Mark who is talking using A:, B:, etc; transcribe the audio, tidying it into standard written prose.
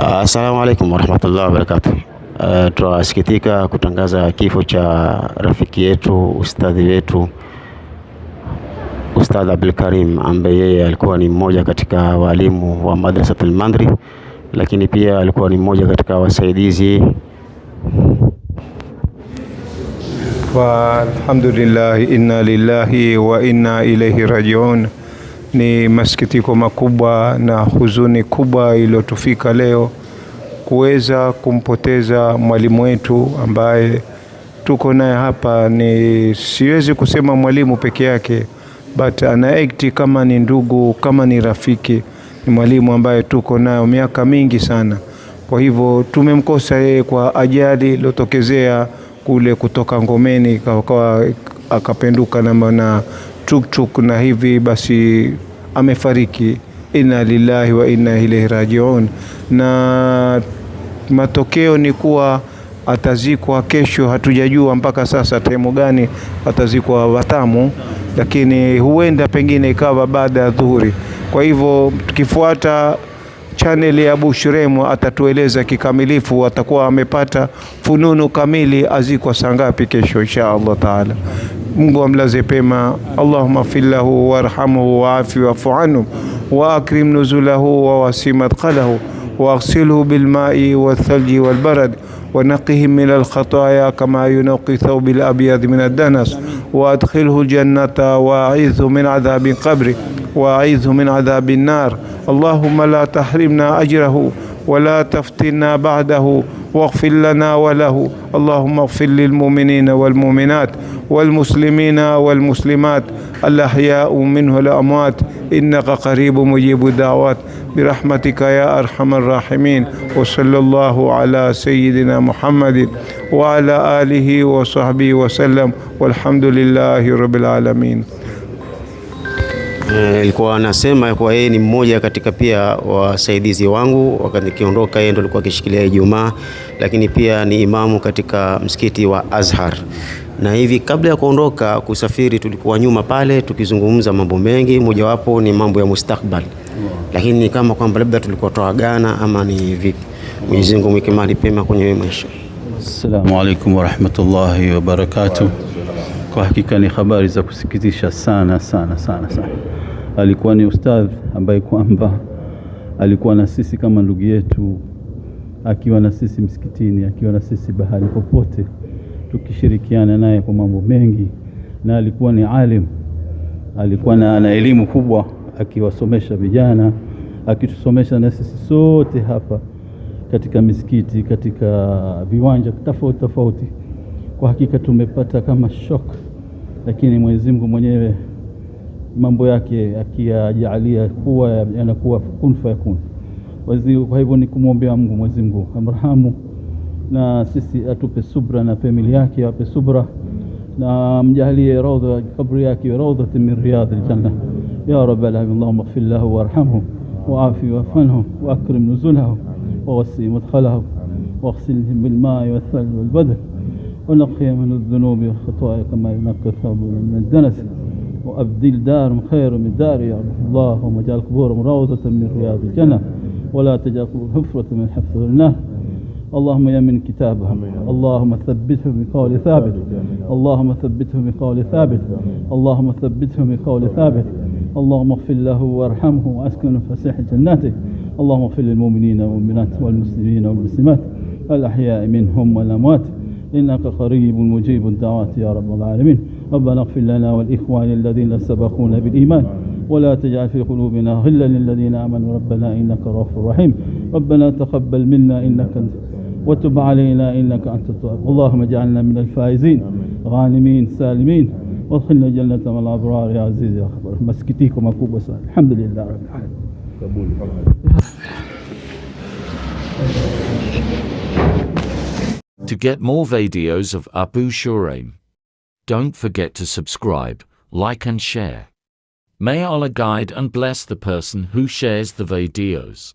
A: Assalamu alaikum warahmatullahi wabarakatuh. Tunasikitika kutangaza kifo cha rafiki yetu, ustadhi wetu, Ustadh Abdul Karim, ambaye yeye alikuwa ni mmoja katika walimu wa Madrasatul Mandri, lakini pia alikuwa ni mmoja katika wasaidizi.
B: Alhamdulillah, inna lillahi wa inna ilaihi rajiun. Ni masikitiko makubwa na huzuni kubwa iliyotufika leo kuweza kumpoteza mwalimu wetu ambaye tuko naye hapa. Ni siwezi kusema mwalimu peke yake, but anaekti kama ni ndugu, kama ni rafiki. Ni mwalimu ambaye tuko naye miaka mingi sana. Kwa hivyo tumemkosa yeye kwa ajali iliyotokezea kule kutoka Ngomeni, kwa akapenduka na tuk na hivi basi amefariki. Inna lillahi wa inna ilaihi rajiun. Na matokeo ni kuwa atazikwa kesho. Hatujajua mpaka sasa temu gani atazikwa Watamu, lakini huenda pengine ikawa baada ya dhuhuri. Kwa hivyo tukifuata channel ya Abu Shuremu atatueleza kikamilifu, atakuwa amepata fununu kamili azikwa saa ngapi kesho insha Allah taala. Mungu amlaze pema. Allahumma fillahu warhamhu waafi wa'fu anhu wa akrim nuzulahu wa wasi madkhalahu wa aghsilhu bilma'i wathalji walbarad wa naqihim min alkhataya kama yunqi thawb alabyad min ad-danas wa adkhilhu aljannata wa a'idhu min adhabi qabri wa a'idhu min adhabi an-nar. Allahumma la tahrimna ajrahu wa la taftinna ba'dahu واغفر لنا وله. اللهم اغفر للمؤمنين والمؤمنات والمسلمين والمسلمات الأحياء منه الأموات إنك قريب مجيب الدعوات برحمتك يا أرحم الراحمين. وصلى الله على سيدنا محمد وعلى آله وصحبه وسلم والحمد لله رب العالمين.
A: Ilikuwa anasema kwa yeye ni mmoja katika pia wasaidizi wangu wakati nikiondoka, yeye ndo alikuwa akishikilia Ijumaa, lakini pia ni imamu katika msikiti wa Azhar. Na hivi kabla ya kuondoka kusafiri, tulikuwa nyuma pale tukizungumza mambo mengi, mojawapo ni mambo ya mustakbal. Lakini ni kama kwamba labda tulikuwa tuagana ama ni vipi. Mwenyezi Mungu mweke mahali pema kwenye maisha.
C: Assalamu alaikum warahmatullahi wabarakatuh. Kwa hakika ni habari za kusikitisha sana sana sana sana. Alikuwa ni ustadh ambaye kwamba alikuwa na sisi kama ndugu yetu, akiwa na sisi msikitini, akiwa na sisi bahali popote, tukishirikiana naye kwa mambo mengi. Na alikuwa ni alim, alikuwa na elimu kubwa, akiwasomesha vijana, akitusomesha na sisi sote hapa katika misikiti, katika viwanja tofauti tofauti. Kwa hakika tumepata kama shock, lakini Mwenyezi Mungu mwenyewe mambo yake akiyajalia kuwa yanakuwa kun fayakun. Kwa hivyo ni kumwombea Mungu, Mwenyezi Mungu amrahamu, na sisi atupe subra, na familia yake ape subra, na mjalie rawda kabri yake rawda min riyadil janna ya rabbal alamin. Allahumma ighfir lahu warhamhu wa'afi wa'fanhu wa akrim nuzulahu wa wasi madkhalahu واغسله بالماء والثلج والبدر ونقي من الذنوب والخطايا كما ينقى الثوب من الدنس وأبدل دار خير من دار يا رب. اللهم اجعل قبورهم روضة من رياض الجنة ولا تجعل حفرة من حفظ النار. اللهم يمن كتابهم، اللهم ثبته بقول ثابت، اللهم ثبته بقول ثابت، اللهم ثبته بقول ثابت. اللهم اغفر له وارحمه واسكنه فسيح جناتك. اللهم اغفر للمؤمنين والمؤمنات والمسلمين والمسلمات الأحياء منهم والأموات إنك قريب مجيب الدعوات يا رب العالمين. ربنا اغفر لنا والإخوان الذين سبقونا بالإيمان ولا تجعل في قلوبنا غلا للذين آمنوا ربنا إنك رؤوف رحيم. ربنا تقبل منا إنك أنت وتب علينا إنك أنت التواب. اللهم اجعلنا من الفائزين غانمين سالمين وادخلنا جنة مع الأبرار يا عزيز يا خبر. مسكتيكم أكوب وسال. الحمد لله رب العالمين.
D: To get more videos of Abu Shuraim, don't forget to subscribe, like and share. May Allah guide and bless the person who shares the videos.